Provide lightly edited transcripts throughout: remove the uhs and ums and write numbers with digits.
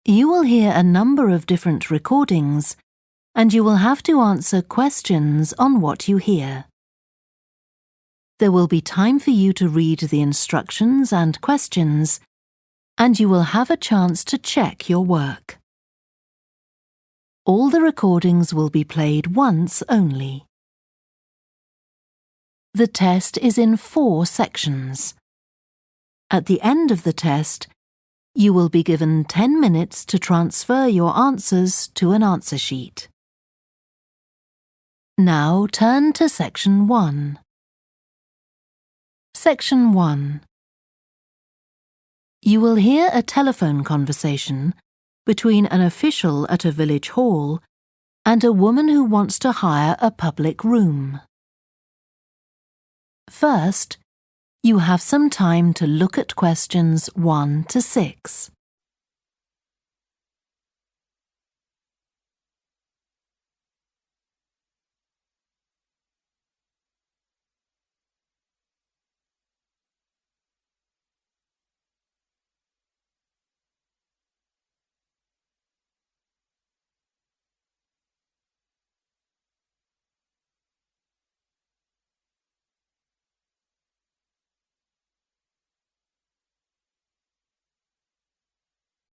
You will hear a number of different recordings, and you will have to answer questions on what you hear. There will be time for you to read the instructions and questions, and you will have a chance to check your work. All the recordings will be played once only. The test is in 4 sections. At the end of the test, you will be given 10 minutes to transfer your answers to an answer sheet. Now turn to Section 1. Section 1. You will hear a telephone conversation between an official at a village hall and a woman who wants to hire a public room. First, you have some time to look at questions 1 to 6.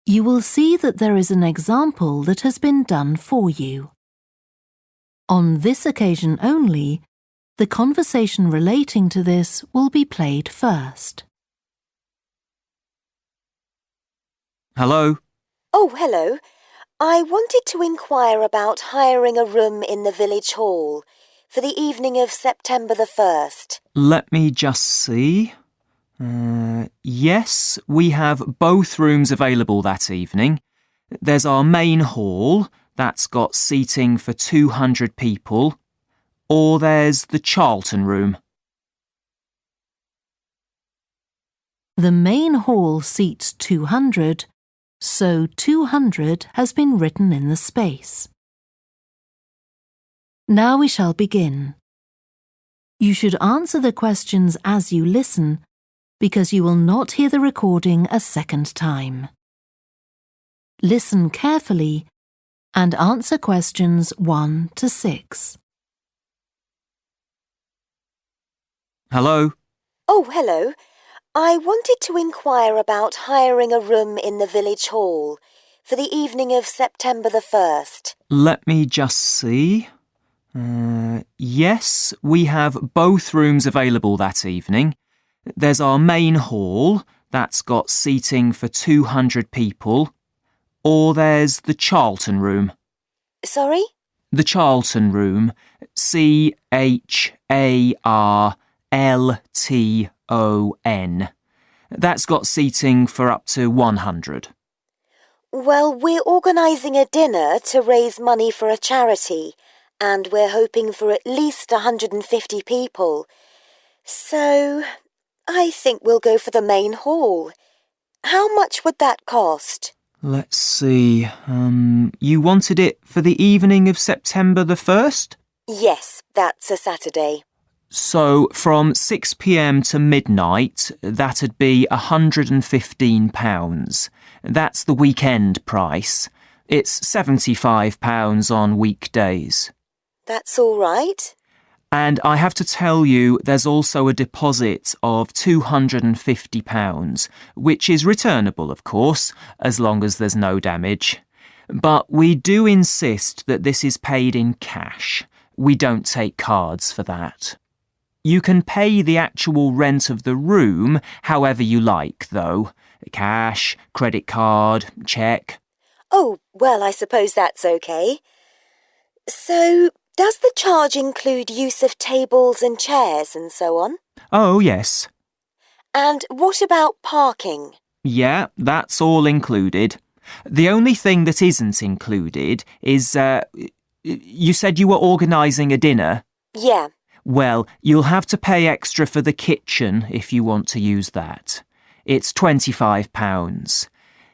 You will see that there is an example that has been done for you. On this occasion only, the conversation relating to this will be played first. Hello? Oh, hello. I wanted to inquire about hiring a room in the village hall for the evening of September the 1st. Let me just see. Yes, we have both rooms available that evening. There's our main hall, that's got seating for 200 people, or there's the Charlton room. The main hall seats 200, so 200 has been written in the space. Now we shall begin. You should answer the questions as you listen, because you will not hear the recording a second time. Listen carefully and answer questions 1 to 6. Hello? Oh, hello. I wanted to inquire about hiring a room in the village hall for the evening of September the 1st. Let me just see. Yes, we have both rooms available that evening. There's our main hall, that's got seating for 200 people, or there's the Charlton room. Sorry? The Charlton room, CHARLTON. That's got seating for up to 100. Well, we're organising a dinner to raise money for a charity, and we're hoping for at least 150 people. So I think we'll go for the main hall. How much would that cost? Let's see. You wanted it for the evening of September the 1st? Yes, that's a Saturday. So from 6 p.m. to midnight, that'd be £115. That's the weekend price. It's £75 on weekdays. That's all right. And I have to tell you, there's also a deposit of £250, which is returnable, of course, as long as there's no damage. But we do insist that this is paid in cash. We don't take cards for that. You can pay the actual rent of the room however you like, though. Cash, credit card, cheque. Oh, well, I suppose that's okay. So, does the charge include use of tables and chairs and so on? Oh, yes. And what about parking? Yeah, that's all included. The only thing that isn't included is, you said you were organising a dinner? Yeah. Well, you'll have to pay extra for the kitchen if you want to use that. It's £25.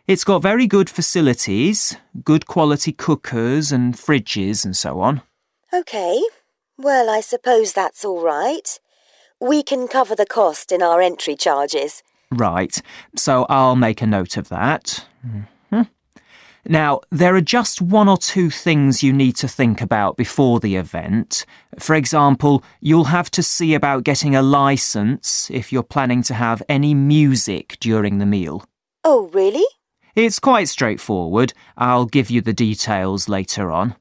It's got very good facilities, good quality cookers and fridges and so on. OK. Well, I suppose that's all right. We can cover the cost in our entry charges. Right, so I'll make a note of that. Now, there are just one or two things you need to think about before the event. For example, you'll have to see about getting a licence if you're planning to have any music during the meal. Oh, really? It's quite straightforward. I'll give you the details later on.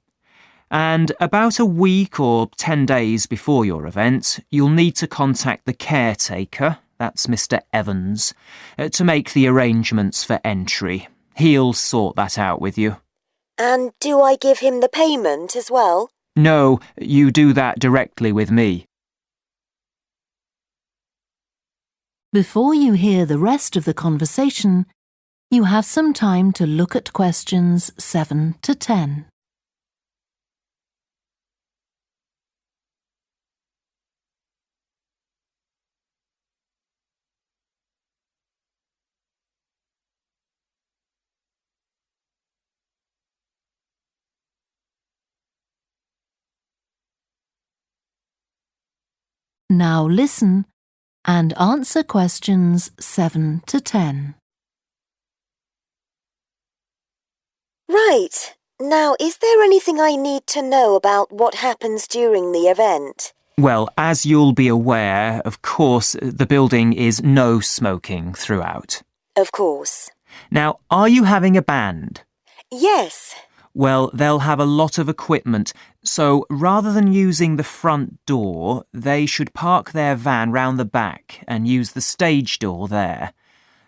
And about a week or 10 days before your event, you'll need to contact the caretaker, that's Mr. Evans, to make the arrangements for entry. He'll sort that out with you. And do I give him the payment as well? No, you do that directly with me. Before you hear the rest of the conversation, you have some time to look at questions 7 to 10. Now listen and answer questions 7 to 10. Right. Now, is there anything I need to know about what happens during the event? Well, as you'll be aware, of course, the building is no smoking throughout. Of course. Now, are you having a band? Yes. Well, they'll have a lot of equipment, so rather than using the front door, they should park their van round the back and use the stage door there.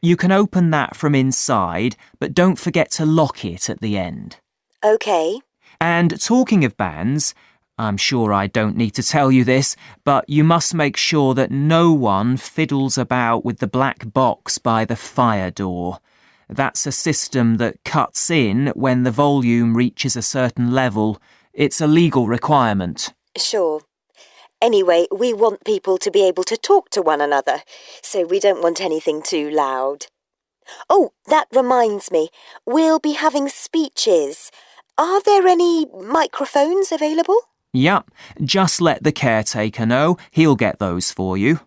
You can open that from inside, but don't forget to lock it at the end. OK. And talking of bands, I'm sure I don't need to tell you this, but you must make sure that no one fiddles about with the black box by the fire door. That's a system that cuts in when the volume reaches a certain level. It's a legal requirement. Sure. Anyway, we want people to be able to talk to one another, so we don't want anything too loud. Oh, that reminds me. We'll be having speeches. Are there any microphones available? Yep, just let the caretaker know. He'll get those for you.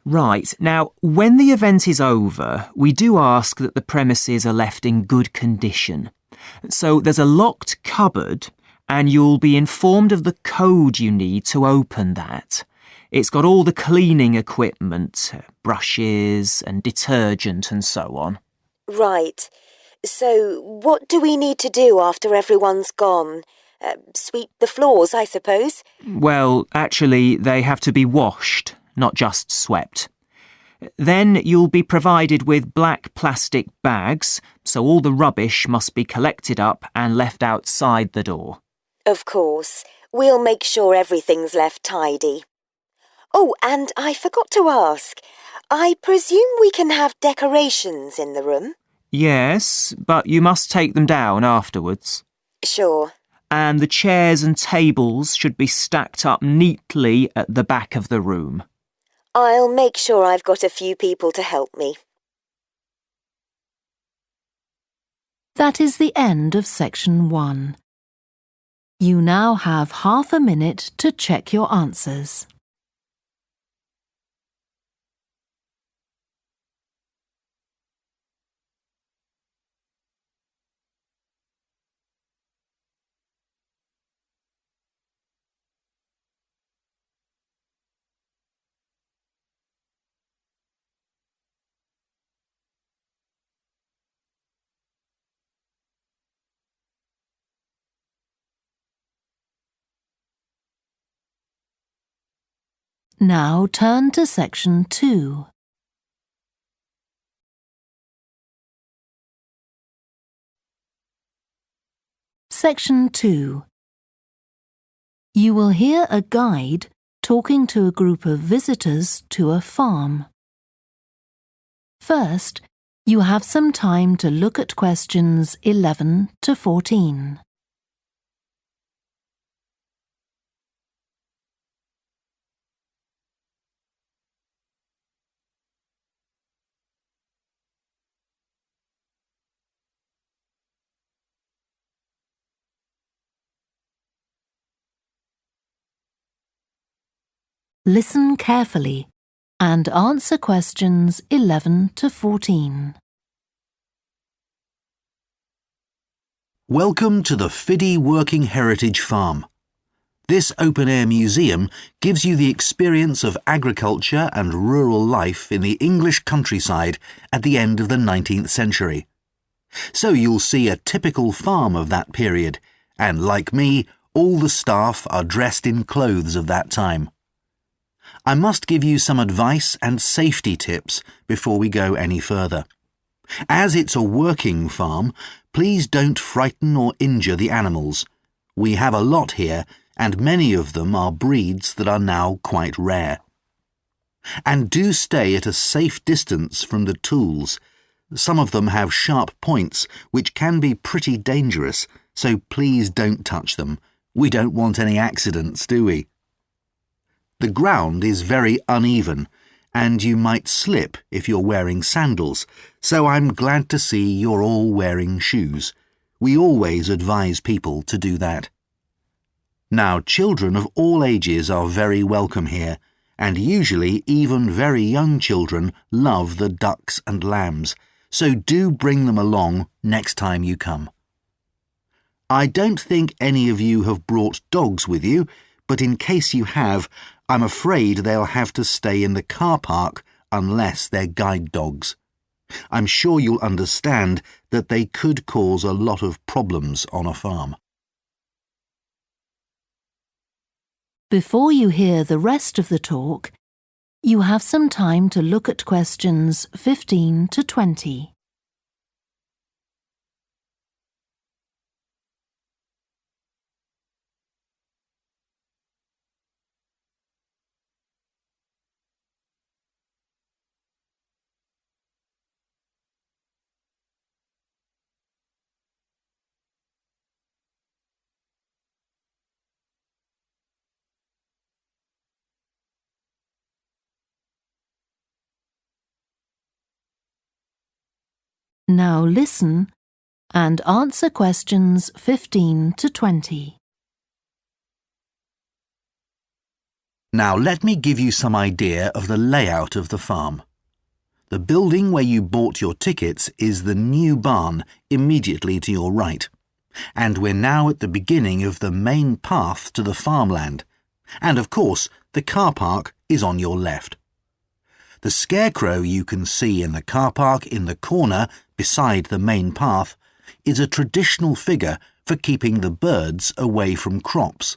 Right, now, when the event is over, we do ask that the premises are left in good condition. So there's a locked cupboard, and you'll be informed of the code you need to open that. It's got all the cleaning equipment, brushes and detergent and so on. Right. So what do we need to do after everyone's gone? Sweep the floors, I suppose? Well, actually, they have to be washed, not just swept. Then you'll be provided with black plastic bags, so all the rubbish must be collected up and left outside the door. Of course. We'll make sure everything's left tidy. Oh, and I forgot to ask. I presume we can have decorations in the room? Yes, but you must take them down afterwards. Sure. And the chairs and tables should be stacked up neatly at the back of the room. I'll make sure I've got a few people to help me. That is the end of section 1. You now have half a minute to check your answers. Now turn to section 2. Section 2. You will hear a guide talking to a group of visitors to a farm. First, you have some time to look at questions 11 to 14. Listen carefully and answer questions 11 to 14. Welcome to the Fiddy Working Heritage Farm. This open-air museum gives you the experience of agriculture and rural life in the English countryside at the end of the 19th century. So you'll see a typical farm of that period, and like me, all the staff are dressed in clothes of that time. I must give you some advice and safety tips before we go any further. As it's a working farm, please don't frighten or injure the animals. We have a lot here, and many of them are breeds that are now quite rare. And do stay at a safe distance from the tools. Some of them have sharp points, which can be pretty dangerous, so please don't touch them. We don't want any accidents, do we? The ground is very uneven, and you might slip if you're wearing sandals, so I'm glad to see you're all wearing shoes. We always advise people to do that. Now, children of all ages are very welcome here, and usually even very young children love the ducks and lambs, so do bring them along next time you come. I don't think any of you have brought dogs with you, but in case you have, I'm afraid they'll have to stay in the car park unless they're guide dogs. I'm sure you'll understand that they could cause a lot of problems on a farm. Before you hear the rest of the talk, you have some time to look at questions 15 to 20. Now listen and answer questions 15 to 20. Now let me give you some idea of the layout of the farm. The building where you bought your tickets is the new barn immediately to your right, and we're now at the beginning of the main path to the farmland, and of course the car park is on your left. The scarecrow you can see in the car park in the corner beside the main path is a traditional figure for keeping the birds away from crops.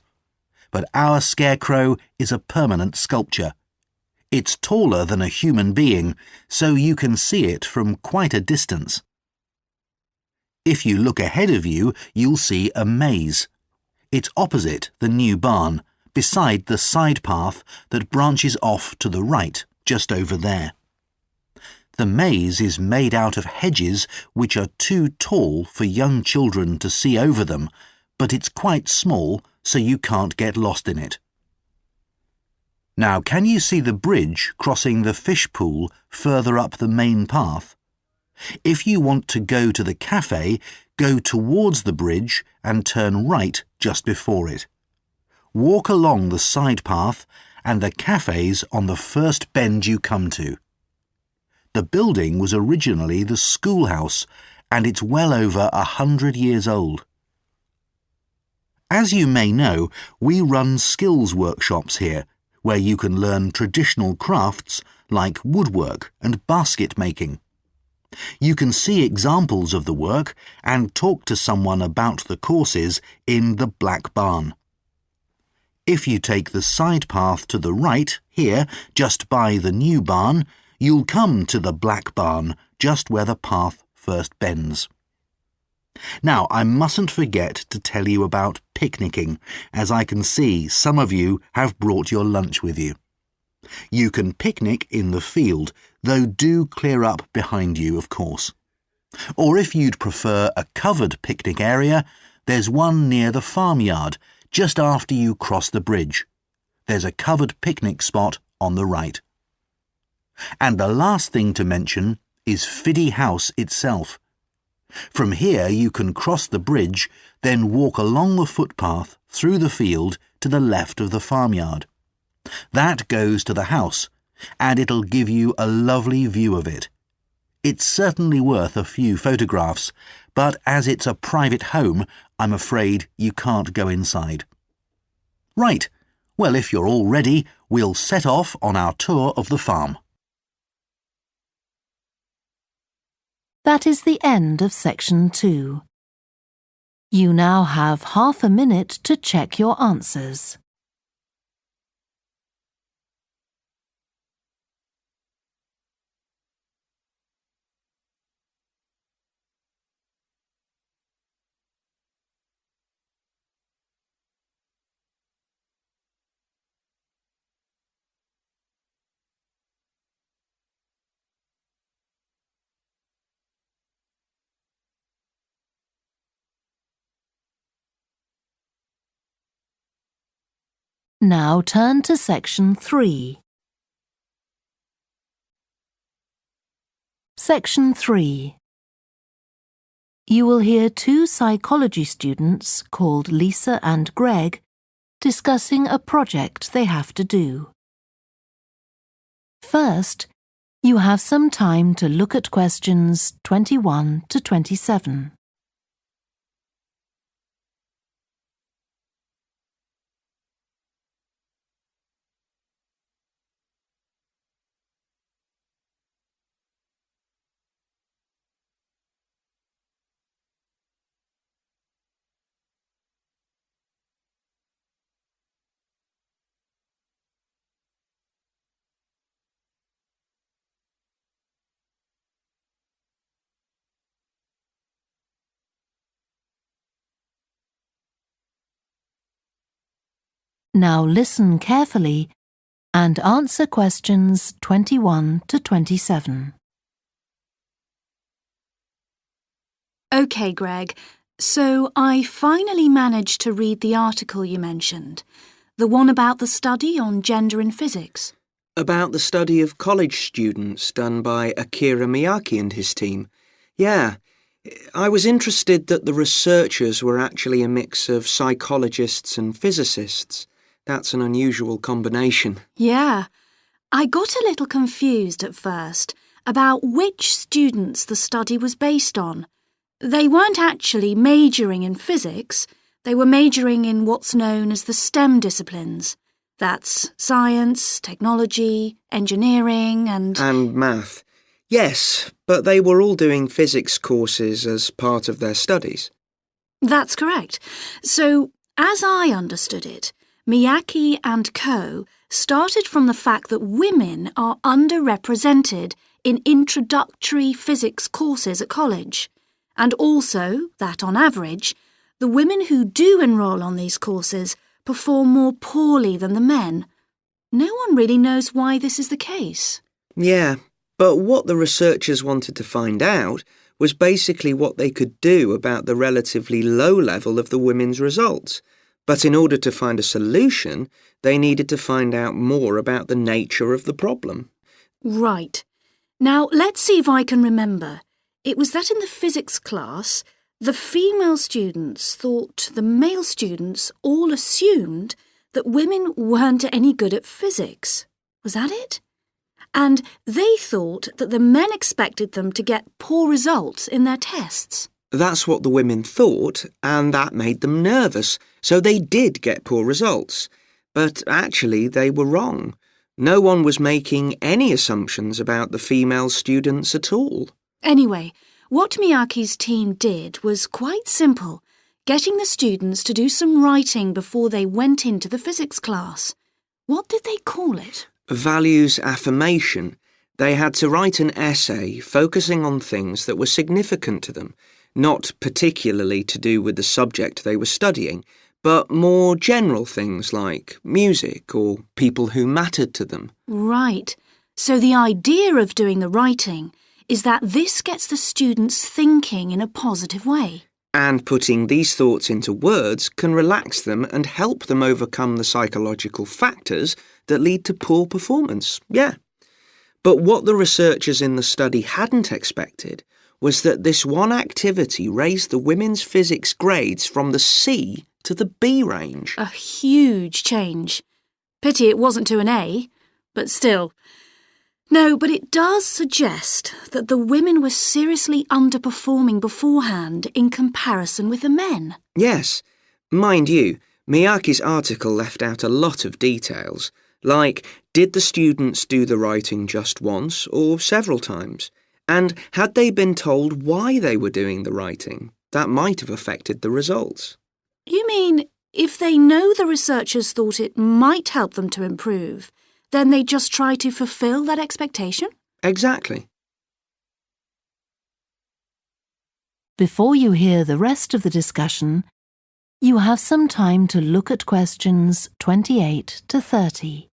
But our scarecrow is a permanent sculpture. It's taller than a human being, so you can see it from quite a distance. If you look ahead of you, you'll see a maze. It's opposite the new barn, beside the side path that branches off to the right, just over there. The maze is made out of hedges which are too tall for young children to see over them, but it's quite small, so you can't get lost in it. Now, can you see the bridge crossing the fish pool further up the main path? If you want to go to the cafe, go towards the bridge and turn right just before it. Walk along the side path and the cafe's on the first bend you come to. The building was originally the schoolhouse, and it's well over 100 years old. As you may know, we run skills workshops here, where you can learn traditional crafts like woodwork and basket making. You can see examples of the work and talk to someone about the courses in the Black Barn. If you take the side path to the right, here, just by the new barn, you'll come to the Black Barn, just where the path first bends. Now, I mustn't forget to tell you about picnicking, as I can see some of you have brought your lunch with you. You can picnic in the field, though do clear up behind you, of course. Or if you'd prefer a covered picnic area, there's one near the farmyard, just after you cross the bridge. There's a covered picnic spot on the right. And the last thing to mention is Fiddy House itself. From here you can cross the bridge, then walk along the footpath through the field to the left of the farmyard. That goes to the house, and it'll give you a lovely view of it. It's certainly worth a few photographs, but as it's a private home, I'm afraid you can't go inside. Right, well, if you're all ready, we'll set off on our tour of the farm. That is the end of section 2. You now have half a minute to check your answers. Now turn to section 3. Section 3. You will hear two psychology students called Lisa and Greg discussing a project they have to do. First, you have some time to look at questions 21 to 27. Now listen carefully and answer questions 21 to 27. OK, Greg, so I finally managed to read the article you mentioned, the one about the study on gender in physics. About the study of college students done by Akira Miyake and his team. Yeah, I was interested that the researchers were actually a mix of psychologists and physicists. That's an unusual combination. Yeah, I got a little confused at first about which students the study was based on. They weren't actually majoring in physics, they were majoring in what's known as the STEM disciplines. That's science, technology, engineering and math. Yes, but they were all doing physics courses as part of their studies. That's correct. So, as I understood it, Miyake and co. started from the fact that women are underrepresented in introductory physics courses at college, and also that, on average, the women who do enrol on these courses perform more poorly than the men. No one really knows why this is the case. Yeah, but what the researchers wanted to find out was basically what they could do about the relatively low level of the women's results. But in order to find a solution, they needed to find out more about the nature of the problem. Right. Now, let's see if I can remember. It was that in the physics class, the female students thought the male students all assumed that women weren't any good at physics. Was that it? And they thought that the men expected them to get poor results in their tests. That's what the women thought, and that made them nervous, so they did get poor results. But actually, they were wrong. No one was making any assumptions about the female students at all. Anyway, what Miyake's team did was quite simple, getting the students to do some writing before they went into the physics class. What did they call it? Values affirmation. They had to write an essay focusing on things that were significant to them, not particularly to do with the subject they were studying, but more general things like music or people who mattered to them. Right. So the idea of doing the writing is that this gets the students thinking in a positive way. And putting these thoughts into words can relax them and help them overcome the psychological factors that lead to poor performance. Yeah. But what the researchers in the study hadn't expected was that this one activity raised the women's physics grades from the C to the B range. A huge change. Pity it wasn't to an A, but still. No, but it does suggest that the women were seriously underperforming beforehand in comparison with the men. Yes. Mind you, Miyake's article left out a lot of details, like did the students do the writing just once or several times? And had they been told why they were doing the writing? That might have affected the results. You mean if they know the researchers thought it might help them to improve, then they just try to fulfill that expectation? Exactly. Before you hear the rest of the discussion, you have some time to look at questions 28 to 30.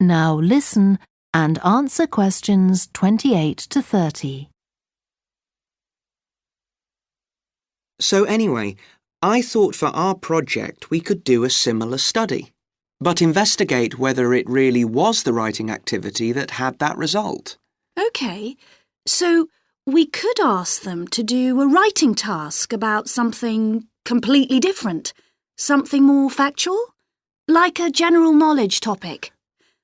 Now listen and answer questions 28 to 30. So anyway, I thought for our project we could do a similar study, but investigate whether it really was the writing activity that had that result. OK, so we could ask them to do a writing task about something completely different, something more factual, like a general knowledge topic.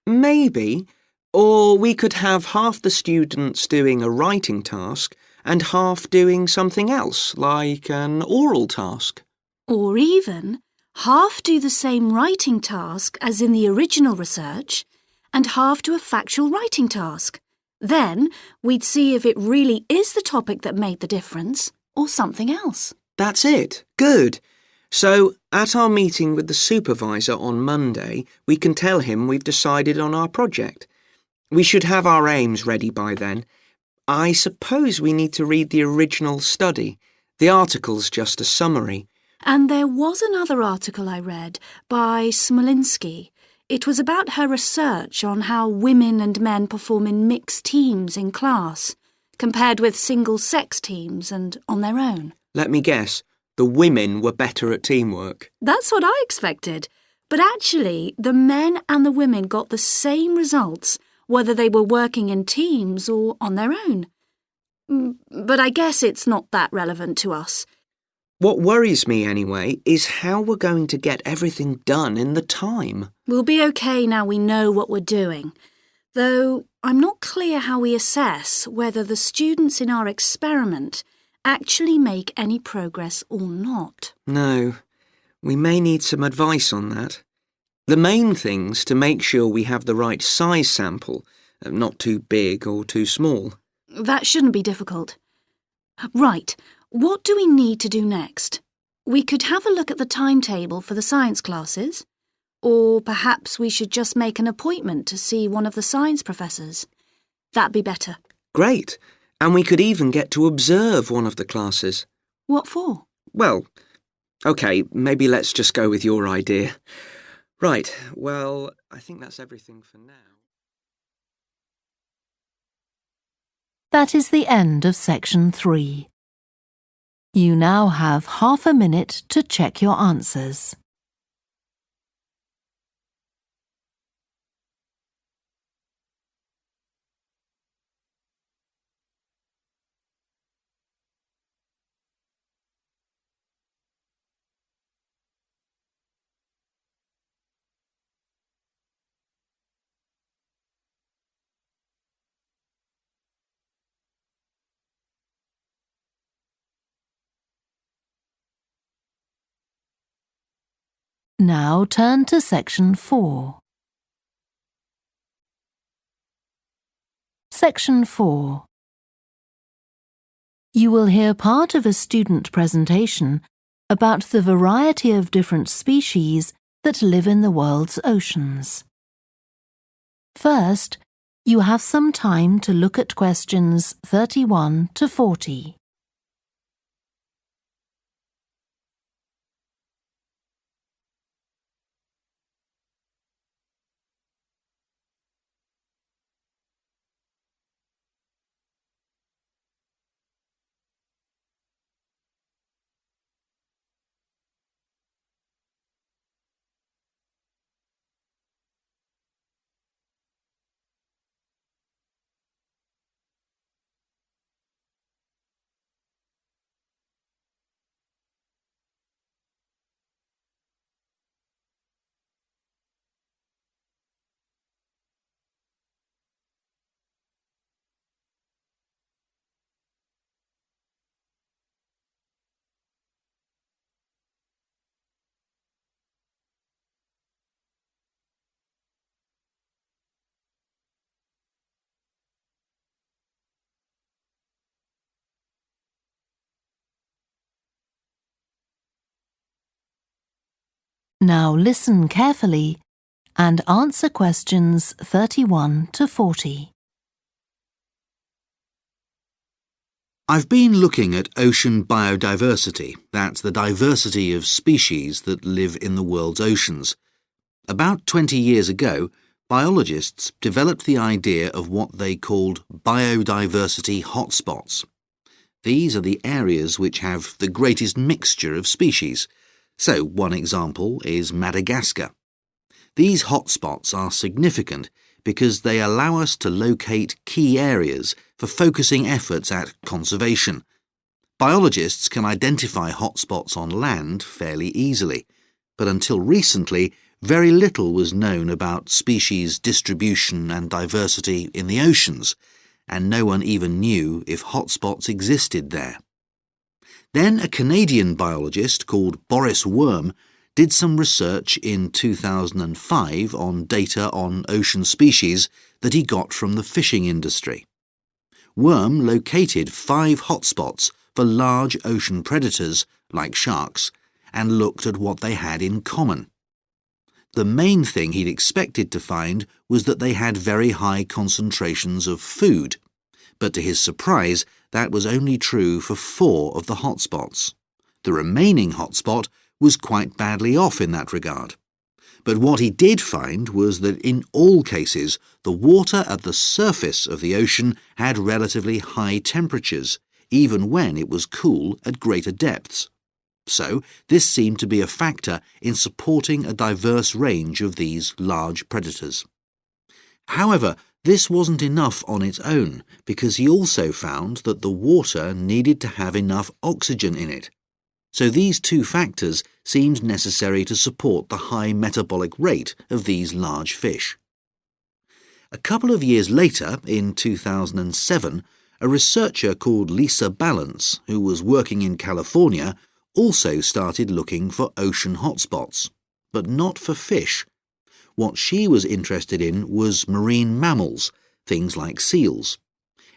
Maybe. Or we could have half the students doing a writing task and half doing something else, like an oral task. Or even half do the same writing task as in the original research and half do a factual writing task. Then we'd see if it really is the topic that made the difference or something else. That's it. Good. So, at our meeting with the supervisor on Monday, we can tell him we've decided on our project. We should have our aims ready by then. I suppose we need to read the original study. The article's just a summary. And there was another article I read by Smolinski. It was about her research on how women and men perform in mixed teams in class, compared with single-sex teams and on their own. Let me guess. The women were better at teamwork. That's what I expected. But actually, the men and the women got the same results, whether they were working in teams or on their own. But I guess it's not that relevant to us. What worries me, anyway, is how we're going to get everything done in the time. We'll be okay now we know what we're doing. Though I'm not clear how we assess whether the students in our experiment actually make any progress or not. No, we may need some advice on that. The main thing's to make sure we have the right size sample, not too big or too small. That shouldn't be difficult. Right, what do we need to do next? We could have a look at the timetable for the science classes, or perhaps we should just make an appointment to see one of the science professors. That'd be better. Great. And we could even get to observe one of the classes. What for? Well, OK, maybe let's just go with your idea. Right, well, I think that's everything for now. That is the end of section 3. You now have half a minute to check your answers. Now turn to section 4. Section 4. You will hear part of a student presentation about the variety of different species that live in the world's oceans. First, you have some time to look at questions 31 to 40. Now listen carefully and answer questions 31 to 40. I've been looking at ocean biodiversity. That's the diversity of species that live in the world's oceans. About 20 years ago, biologists developed the idea of what they called biodiversity hotspots. These are the areas which have the greatest mixture of species. So, one example is Madagascar. These hotspots are significant because they allow us to locate key areas for focusing efforts at conservation. Biologists can identify hotspots on land fairly easily, but until recently, very little was known about species distribution and diversity in the oceans, and no one even knew if hotspots existed there. Then a Canadian biologist called Boris Worm did some research in 2005 on data on ocean species that he got from the fishing industry. Worm located 5 hotspots for large ocean predators, like sharks, and looked at what they had in common. The main thing he'd expected to find was that they had very high concentrations of food, but to his surprise, that was only true for 4 of the hotspots. The remaining hotspot was quite badly off in that regard. But what he did find was that in all cases, the water at the surface of the ocean had relatively high temperatures, even when it was cool at greater depths. So, this seemed to be a factor in supporting a diverse range of these large predators. However, this wasn't enough on its own, because he also found that the water needed to have enough oxygen in it. So these 2 factors seemed necessary to support the high metabolic rate of these large fish. A couple of years later, in 2007, a researcher called Lisa Balance, who was working in California, also started looking for ocean hotspots, but not for fish. What she was interested in was marine mammals, things like seals.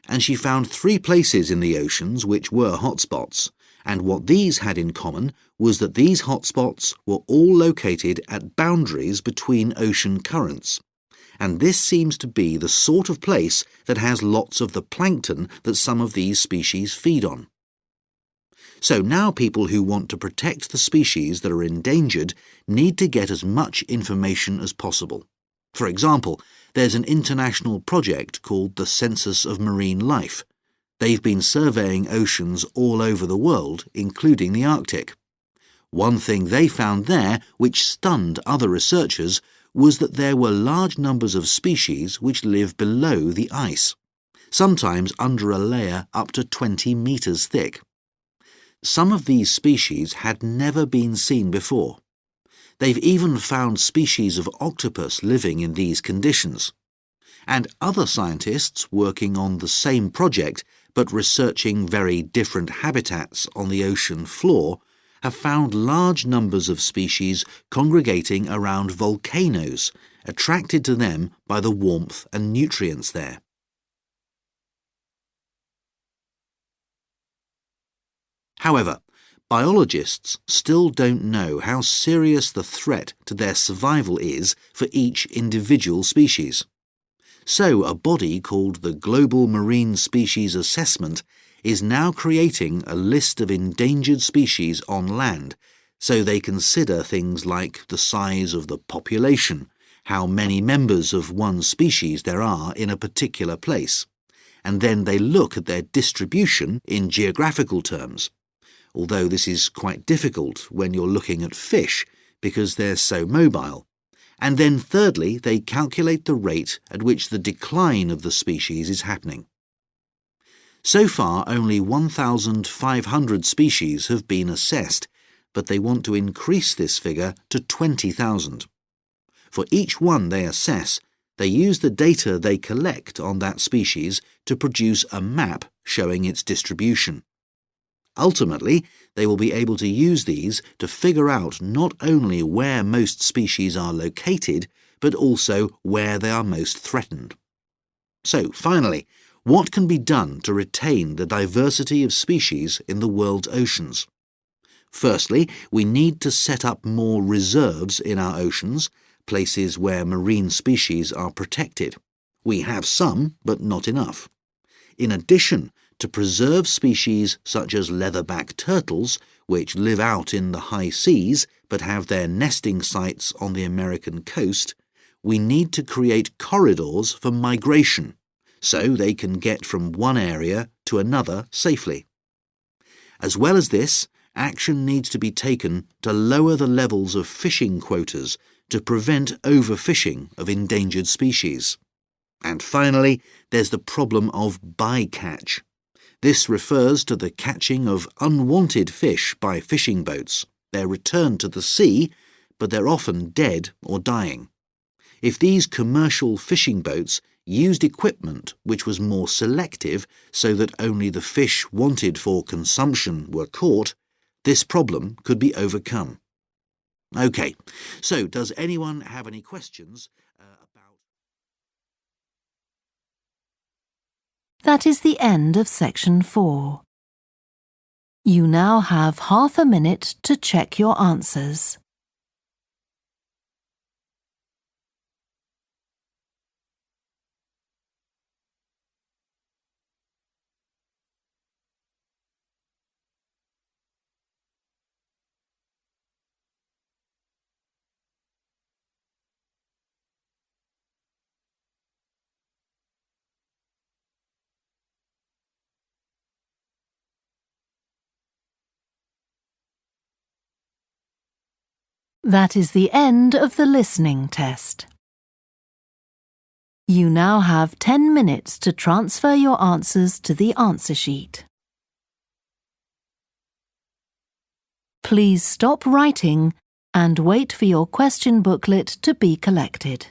And she found 3 places in the oceans which were hotspots, and what these had in common was that these hotspots were all located at boundaries between ocean currents. And this seems to be the sort of place that has lots of the plankton that some of these species feed on. So now people who want to protect the species that are endangered need to get as much information as possible. For example, there's an international project called the Census of Marine Life. They've been surveying oceans all over the world, including the Arctic. One thing they found there, which stunned other researchers, was that there were large numbers of species which live below the ice, sometimes under a layer up to 20 meters thick. Some of these species had never been seen before. They've even found species of octopus living in these conditions. And other scientists working on the same project but researching very different habitats on the ocean floor have found large numbers of species congregating around volcanoes, attracted to them by the warmth and nutrients there. However, biologists still don't know how serious the threat to their survival is for each individual species. So a body called the Global Marine Species Assessment is now creating a list of endangered species on land, so they consider things like the size of the population, how many members of one species there are in a particular place, and then they look at their distribution in geographical terms, although this is quite difficult when you're looking at fish because they're so mobile. And then thirdly, they calculate the rate at which the decline of the species is happening. So far, only 1,500 species have been assessed, but they want to increase this figure to 20,000. For each one they assess, they use the data they collect on that species to produce a map showing its distribution. Ultimately, they will be able to use these to figure out not only where most species are located, but also where they are most threatened. So, finally, what can be done to retain the diversity of species in the world's oceans? Firstly, we need to set up more reserves in our oceans, places where marine species are protected. We have some, but not enough. In addition, to preserve species such as leatherback turtles, which live out in the high seas but have their nesting sites on the American coast, we need to create corridors for migration, so they can get from one area to another safely. As well as this, action needs to be taken to lower the levels of fishing quotas to prevent overfishing of endangered species. And finally, there's the problem of bycatch. This refers to the catching of unwanted fish by fishing boats. They're returned to the sea, but they're often dead or dying. If these commercial fishing boats used equipment which was more selective so that only the fish wanted for consumption were caught, this problem could be overcome. OK, so does anyone have any questions about... That is the end of section 4. You now have half a minute to check your answers. That is the end of the listening test. You now have 10 minutes to transfer your answers to the answer sheet. Please stop writing and wait for your question booklet to be collected.